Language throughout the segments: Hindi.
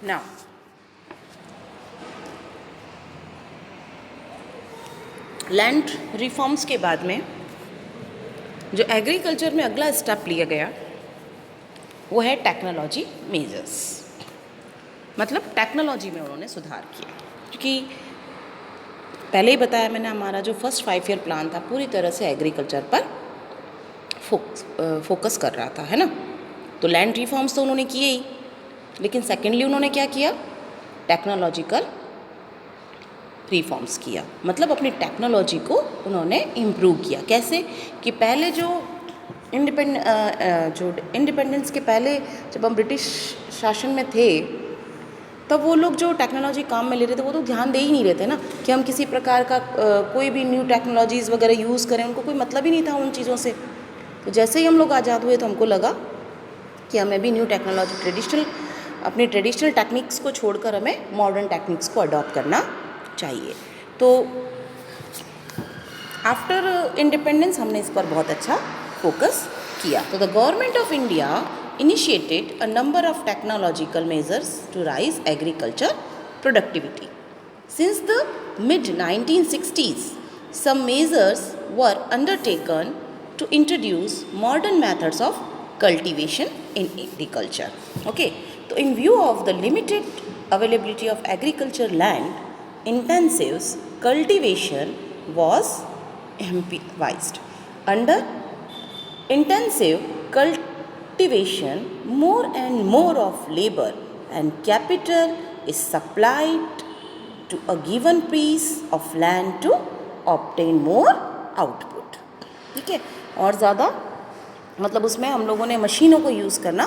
नाउ लैंड रिफॉर्म्स के बाद में जो एग्रीकल्चर में अगला स्टेप लिया गया वो है टेक्नोलॉजी मेजर्स। मतलब टेक्नोलॉजी में उन्होंने सुधार किया, क्योंकि पहले ही बताया मैंने हमारा जो फर्स्ट 5 ईयर प्लान था पूरी तरह से एग्रीकल्चर पर फोकस कर रहा था, है ना। तो लैंड रिफॉर्म्स तो उन्होंने किए ही, लेकिन सेकेंडली उन्होंने क्या किया, टेक्नोलॉजिकल रिफॉर्म्स किया। मतलब अपनी टेक्नोलॉजी को उन्होंने इम्प्रूव किया। कैसे कि पहले जो इंडिपेंडेंस के पहले जब हम ब्रिटिश शासन में थे तब वो लोग जो टेक्नोलॉजी काम में ले रहे थे वो तो ध्यान दे ही नहीं रहे थे ना, कि हम किसी प्रकार का कोई भी न्यू टेक्नोलॉजीज़ वगैरह यूज़ करें। उनको कोई मतलब ही नहीं था उन चीज़ों से। तो जैसे ही हम लोग आज़ाद हुए तो हमको लगा कि हमें भी न्यू टेक्नोलॉजी अपनी ट्रेडिशनल टेक्निक्स को छोड़कर हमें मॉडर्न टेक्निक्स को अडॉप्ट करना चाहिए। तो आफ्टर इंडिपेंडेंस हमने इस पर बहुत अच्छा फोकस किया। तो the government of India initiated a number of technological measures to rise agriculture productivity. Since the mid-1960s, some measures were undertaken to introduce modern methods of cultivation in agriculture. Okay, so in view of the limited availability of agriculture land, intensive cultivation was emphasized. Under intensive cultivation, more and more of labor and capital is supplied to a given piece of land to obtain more output. ठीक है, और ज़्यादा मतलब उसमें हम लोगों ने मशीनों को यूज़ करना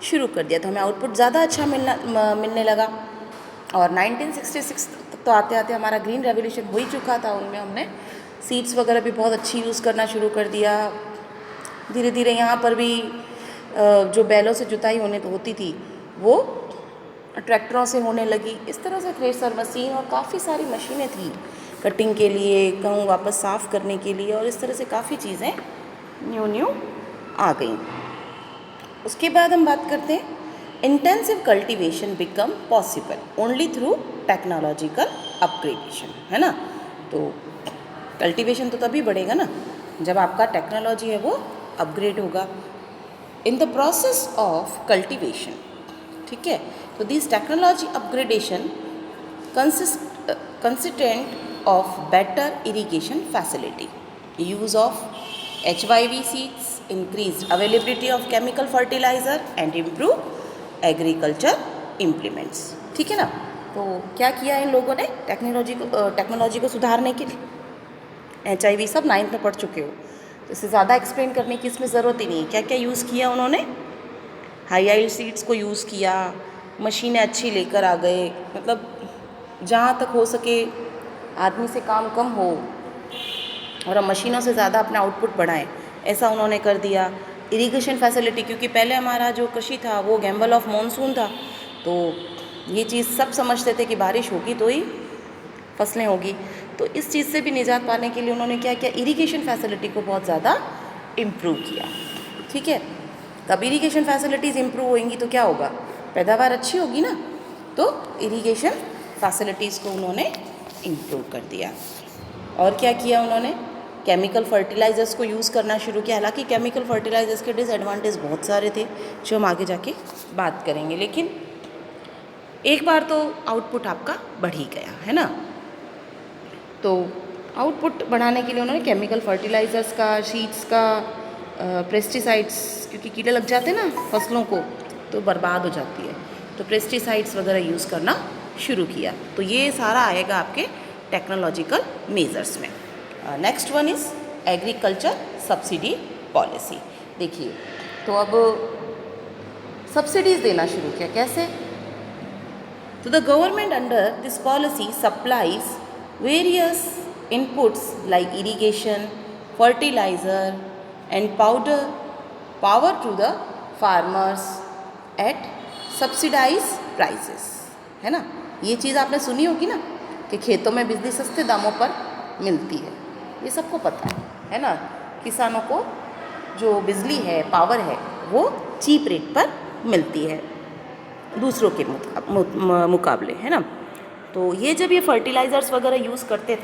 शुरू कर दिया, तो हमें आउटपुट ज़्यादा अच्छा मिलने लगा। और 1966 तक तो आते आते हमारा ग्रीन रेवोल्यूशन हो ही चुका था। उनमें हमने सीड्स वगैरह भी बहुत अच्छी यूज़ करना शुरू कर दिया। धीरे धीरे यहाँ पर भी जो बैलों से जुताई होती थी वो ट्रैक्टरों से होने लगी। इस तरह से थ्रेसर मशीन और काफ़ी सारी मशीनें थी कटिंग के लिए, गेहूँ वापस साफ़ करने के लिए, और इस तरह से काफ़ी चीज़ें न्यू आ गई। उसके बाद हम बात करते हैं intensive cultivation become possible only through technological upgradation, है ना। तो कल्टीवेशन तो तभी बढ़ेगा ना जब आपका टेक्नोलॉजी है वो अपग्रेड होगा। In the process of cultivation, ठीक है, तो this technology upgradation consistent of better irrigation facility, use of HYV seeds, increase availability of chemical fertiliser and improve agriculture implements. ठीक है ना। तो क्या किया इन लोगों ने टेक्नोलॉजी को सुधारने के लिए? HIV सब 9th में पढ़ चुके हो, तो इससे ज़्यादा एक्सप्लेन करने की इसमें ज़रूरत ही नहीं है। क्या क्या यूज़ किया उन्होंने? हाई आइल्ड सीड्स को यूज़ किया, मशीनें अच्छी लेकर आ गए। मतलब जहाँ तक हो सके आदमी से काम कम हो और हम मशीनों से ज़्यादा अपना आउटपुट बढ़ाएं, ऐसा उन्होंने कर दिया। इरिगेशन फैसिलिटी, क्योंकि पहले हमारा जो कृषि था वो गैम्बल ऑफ मॉनसून था, तो ये चीज़ सब समझते थे कि बारिश होगी तो ही फसलें होगी। तो इस चीज़ से भी निजात पाने के लिए उन्होंने क्या किया, इरिगेशन फैसिलिटी को बहुत ज़्यादा इम्प्रूव किया। ठीक है, तब इरिगेशन फैसिलिटीज़ इम्प्रूव होंगी तो क्या होगा, पैदावार अच्छी होगी ना। तो इरिगेशन फैसिलिटीज़ को उन्होंने इम्प्रूव कर दिया। और क्या किया उन्होंने, केमिकल फर्टिलाइज़र्स को यूज़ करना शुरू किया। हालांकि केमिकल फर्टिलाइज़र्स के डिसएडवांटेज बहुत सारे थे जो हम आगे जाके बात करेंगे, लेकिन एक बार तो आउटपुट आपका बढ़ ही गया, है ना। तो आउटपुट बढ़ाने के लिए उन्होंने केमिकल फर्टिलाइज़र्स का, सीड्स का, पेस्टिसाइड्स, क्योंकि कीड़े लग जाते हैं ना फसलों को तो बर्बाद हो जाती है, तो पेस्टिसाइड्स वगैरह यूज़ करना शुरू किया। तो ये सारा आएगा आपके टेक्नोलॉजिकल मेजर्स में। Next one is agriculture subsidy policy. देखिए, तो अब सब्सिडीज़ देना शुरू किया। कैसे? तो the government under this policy supplies various inputs like irrigation, fertilizer and power to the farmers at subsidized prices, है ना। ये चीज़ आपने सुनी होगी ना कि खेतों में बिजली सस्ते दामों पर मिलती है, ये सबको पता है ना। किसानों को जो बिजली है, पावर है, वो चीप रेट पर मिलती है। दूसरों के मुकाबले, है ना। तो ये जब ये फर्टिलाइज़र्स वगैरह यूज़ करते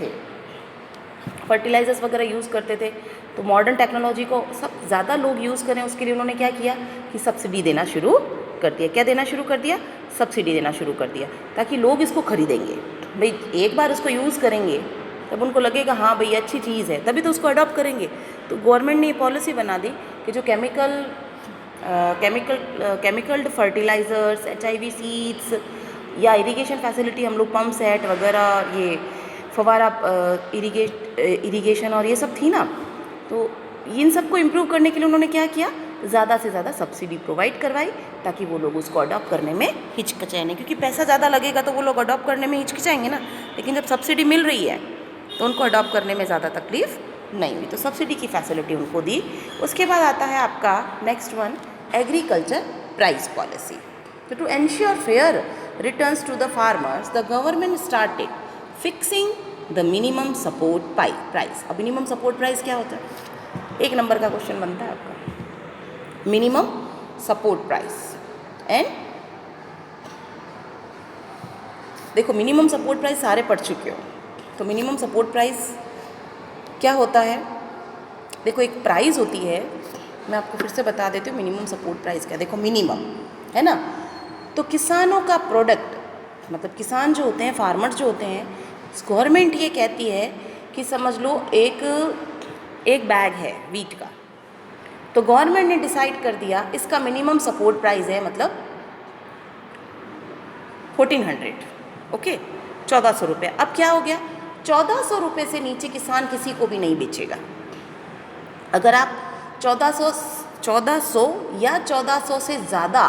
थे, तो मॉडर्न टेक्नोलॉजी को सब ज़्यादा लोग यूज़ करें उसके लिए उन्होंने क्या किया कि सब्सिडी देना शुरू कर दिया। क्या देना शुरू कर दिया? सब्सिडी देना शुरू कर दिया, ताकि लोग इसको खरीदेंगे। भाई एक बार इसको यूज़ करेंगे तब उनको लगेगा हाँ भाई अच्छी चीज़ है, तभी तो उसको अडॉप्ट करेंगे। तो गवर्नमेंट ने ये पॉलिसी बना दी कि जो केमिकल्ड फर्टिलाइज़र्स, HIV सीड्स या इरिगेशन फैसिलिटी हम लोग पंप सेट वगैरह, ये फवारा इरिगेशन और ये सब थी ना, तो इन सबको इम्प्रूव करने के लिए उन्होंने क्या किया, ज़्यादा से ज़्यादा सब्सिडी प्रोवाइड करवाई, ताकि वो लोग उसको अडॉप्ट करने में हिचकिचाए नहीं, क्योंकि पैसा ज़्यादा लगेगा तो वो लोग अडॉप्ट करने में हिचकिचाएंगे ना। लेकिन जब सब्सिडी मिल रही है तो उनको अडॉप्ट करने में ज़्यादा तकलीफ नहीं हुई, तो सब्सिडी की फैसिलिटी उनको दी। उसके बाद आता है आपका next one, agriculture price policy. तो to ensure fair returns to the farmers, the government started fixing the minimum support price. अब मिनिमम सपोर्ट प्राइस क्या होता है? 1 नंबर का क्वेश्चन बनता है आपका, मिनिमम सपोर्ट प्राइस। एंड देखो मिनिमम सपोर्ट प्राइस सारे पढ़ चुके हो, तो मिनिमम सपोर्ट प्राइस क्या होता है? देखो एक प्राइस होती है, मैं आपको फिर से बता देती हूँ मिनिमम सपोर्ट प्राइस क्या। देखो मिनिमम है ना, तो किसानों का प्रोडक्ट, मतलब किसान जो होते हैं, फार्मर्स जो होते हैं, गवर्नमेंट ये कहती है कि समझ लो एक बैग है वीट का, तो गवर्नमेंट ने डिसाइड कर दिया इसका मिनिमम सपोर्ट प्राइस है मतलब 1400, ओके, 1400 रुपये। अब क्या हो गया, 1400 रुपये से नीचे किसान किसी को भी नहीं बेचेगा। अगर आप 1400 या 1400 से ज़्यादा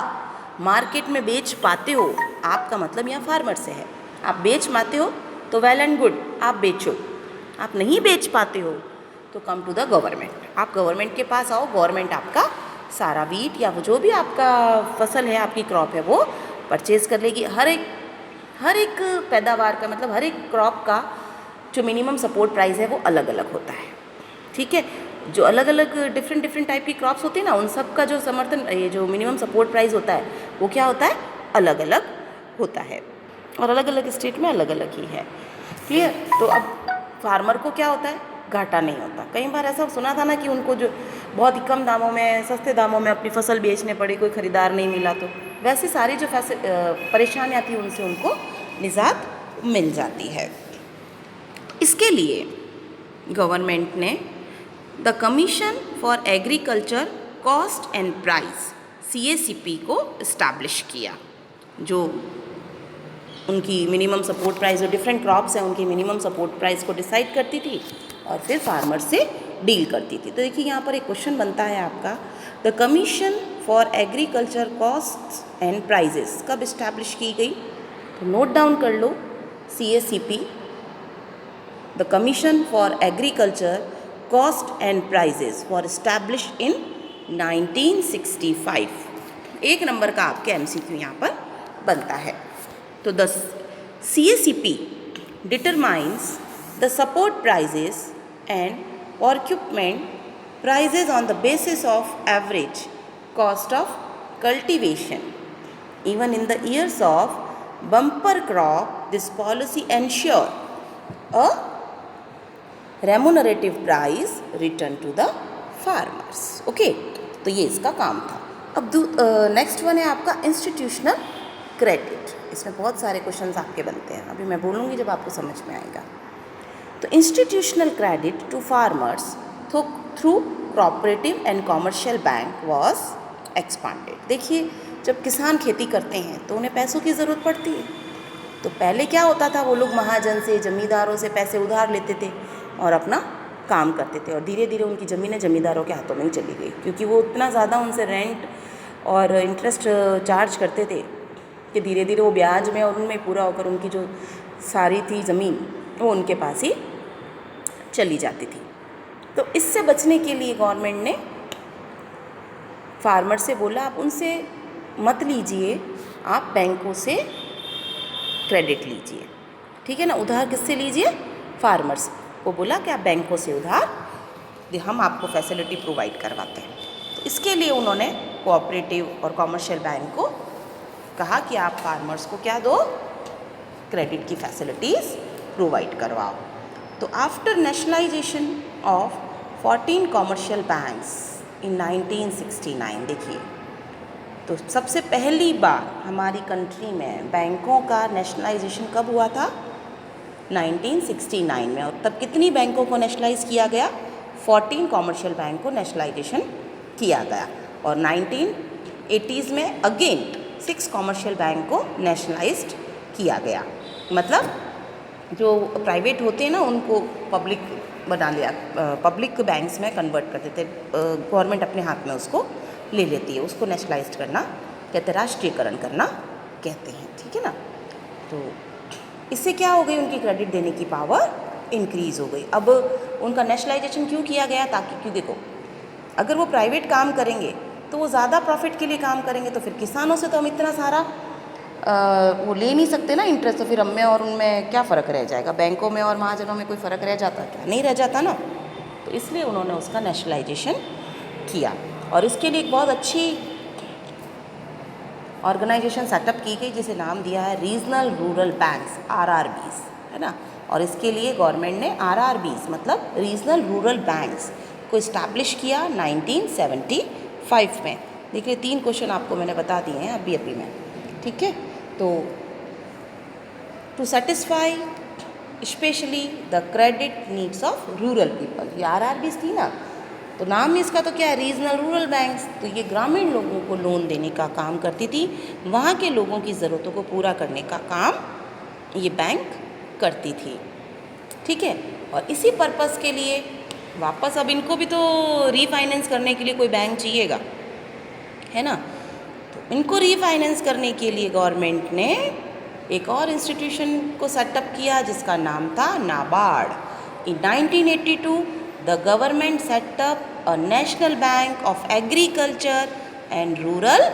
मार्केट में बेच पाते हो, आपका मतलब यहाँ फार्मर से है, आप बेच पाते हो तो वेल एंड गुड, आप बेचो। आप नहीं बेच पाते हो तो कम टू द गवर्नमेंट, आप गवर्नमेंट के पास आओ, गवर्नमेंट आपका सारा वीट या जो भी आपका फसल है, आपकी क्रॉप है, वो परचेज़ कर लेगी। हर एक पैदावार का मतलब हर एक क्रॉप का जो मिनिमम सपोर्ट प्राइस है वो अलग अलग होता है, ठीक है। जो अलग अलग डिफरेंट टाइप की क्रॉप्स होती है ना, उन सब का जो ये जो मिनिमम सपोर्ट प्राइस होता है वो क्या होता है, अलग अलग होता है, और अलग अलग स्टेट में अलग अलग ही है, क्लियर। तो अब फार्मर को क्या होता है, घाटा नहीं होता। कई बार ऐसा सुना था ना कि उनको जो बहुत ही कम दामों में, सस्ते दामों में अपनी फसल बेचने पड़ी, कोई ख़रीदार नहीं मिला, तो वैसे सारी जो परेशानियाँ थी उनसे उनको निजात मिल जाती है। इसके लिए गवर्नमेंट ने the commission for agriculture cost and price CACP को इस्टेब्लिश किया, जो उनकी मिनिमम सपोर्ट प्राइस, जो डिफरेंट क्रॉप्स हैं उनकी मिनिमम सपोर्ट प्राइस को डिसाइड करती थी और फिर फार्मर से डील करती थी। तो देखिए यहाँ पर एक क्वेश्चन बनता है आपका, the commission for agriculture cost and prices कब इस्टेब्लिश की गई? तो नोट डाउन कर लो, CACP, the commission for agriculture cost and prices for establish in 1965। 1 number का आपके MCQ यहाँ पर बनता है। तो the CACP determines the support prices and procurement prices on the basis of average cost of cultivation. Even in the years of bumper crop, this policy ensure a remunerative price return to the farmers. Okay, तो ये इसका काम था। अब नेक्स्ट वन है आपका इंस्टीट्यूशनल क्रेडिट। इसमें बहुत सारे क्वेश्चंस आपके बनते हैं, अभी मैं बोलूँगी जब आपको समझ में आएगा। तो institutional credit to farmers through cooperative and commercial bank was expanded. देखिए जब किसान खेती करते हैं तो उन्हें पैसों की ज़रूरत पड़ती है, तो पहले क्या होता था, वो लोग महाजन से, ज़मींदारों से पैसे उधार लेते थे और अपना काम करते थे, और धीरे धीरे उनकी ज़मीनें ज़मींदारों के हाथों में ही चली गई, क्योंकि वो इतना ज़्यादा उनसे रेंट और इंटरेस्ट चार्ज करते थे कि धीरे धीरे वो ब्याज में और उनमें पूरा होकर उनकी जो सारी थी ज़मीन वो उनके पास ही चली जाती थी। तो इससे बचने के लिए गवर्नमेंट ने फार्मर से बोला आप उनसे मत लीजिए, आप बैंकों से क्रेडिट लीजिए, ठीक है ना। उधार किससे लीजिए? फार्मर्स को बोला कि आप बैंकों से उधार, हम आपको फैसिलिटी प्रोवाइड करवाते हैं। तो इसके लिए उन्होंने कोऑपरेटिव और कॉमर्शियल बैंक को कहा कि आप फार्मर्स को क्या दो, क्रेडिट की फैसिलिटीज़ प्रोवाइड करवाओ। तो after nationalisation of 14 commercial banks in 1969, देखिए तो सबसे पहली बार हमारी कंट्री में बैंकों का नेशनलाइजेशन कब हुआ था, 1969 में। और तब कितनी बैंकों को नेशनलाइज किया गया, 14 कॉमर्शियल बैंक को नेशनलाइजेशन किया गया। और 1980s में अगेन 6 कॉमर्शियल बैंक को नेशनलाइज्ड किया गया। मतलब जो प्राइवेट होते हैं ना उनको पब्लिक बना लिया, पब्लिक बैंक्स में कन्वर्ट कर देते, गवर्नमेंट अपने हाथ में उसको ले लेती है, उसको नेशनलाइज्ड करना कहते हैं, राष्ट्रीयकरण करना कहते हैं, ठीक है ना। तो इससे क्या हो गई, उनकी क्रेडिट देने की पावर इंक्रीज़ हो गई। अब उनका नेशनलाइजेशन क्यों किया गया, ताकि क्यों देखो अगर वो प्राइवेट काम करेंगे तो वो ज़्यादा प्रॉफिट के लिए काम करेंगे, तो फिर किसानों से तो हम इतना सारा वो ले नहीं सकते ना इंटरेस्ट, तो फिर हम में और उनमें क्या फ़र्क रह जाएगा, बैंकों में और महाजनों में कोई फ़र्क रह जाता क्या, नहीं रह जाता ना। तो इसलिए उन्होंने उसका नेशनलाइजेशन किया। और इसके लिए एक बहुत अच्छी ऑर्गेनाइजेशन सेटअप की गई जिसे नाम दिया है रीजनल रूरल बैंक्स, RRBs, है ना। और इसके लिए गवर्नमेंट ने RRBs मतलब रीजनल रूरल बैंक्स को इस्टेब्लिश किया 1975 में। देखिए 3 क्वेश्चन आपको मैंने बता दिए हैं अभी में, ठीक है। तो to satisfy specially the credit needs of rural people, ये RRBs थी ना, तो नाम इसका तो क्या है, रीजनल रूरल बैंक्स। तो ये ग्रामीण लोगों को लोन देने का काम करती थी, वहाँ के लोगों की ज़रूरतों को पूरा करने का काम ये बैंक करती थी, ठीक है। और इसी पर्पस के लिए वापस अब इनको भी तो रीफाइनेंस करने के लिए कोई बैंक चाहिएगा, है ना। तो इनको रीफाइनेंस करने के लिए गवर्नमेंट ने एक और इंस्टीट्यूशन को सेटअप किया जिसका नाम था नाबार्ड। इन 1982 the government setup a national bank of agriculture and rural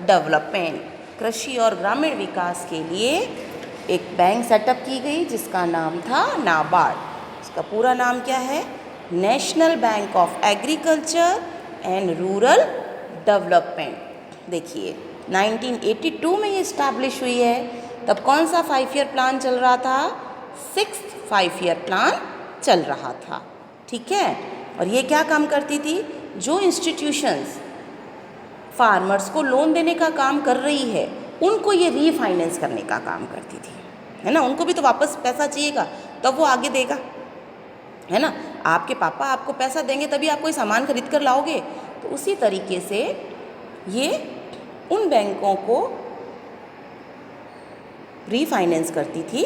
development, कृषि और ग्रामीण विकास के लिए एक बैंक सेटअप की गई जिसका नाम था नाबार्ड। इसका पूरा नाम क्या है, national bank of agriculture and rural development. देखिए 1982 में ये इस्टेब्लिश हुई है। तब कौन सा 5 ईयर प्लान चल रहा था, 6th 5 ईयर प्लान चल रहा था, ठीक है। और ये क्या काम करती थी, जो इंस्टीट्यूशंस फार्मर्स को लोन देने का काम कर रही है उनको ये रीफाइनेंस करने का काम करती थी, है ना। उनको भी तो वापस पैसा चाहिएगा तब वो आगे देगा, है ना। आपके पापा आपको पैसा देंगे तभी आप कोई सामान खरीद कर लाओगे। तो उसी तरीके से ये उन बैंकों को रीफाइनेंस करती थी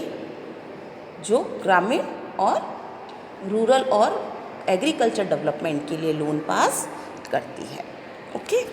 जो ग्रामीण और रूरल और एग्रीकल्चर डेवलपमेंट के लिए लोन पास करती है, ओके।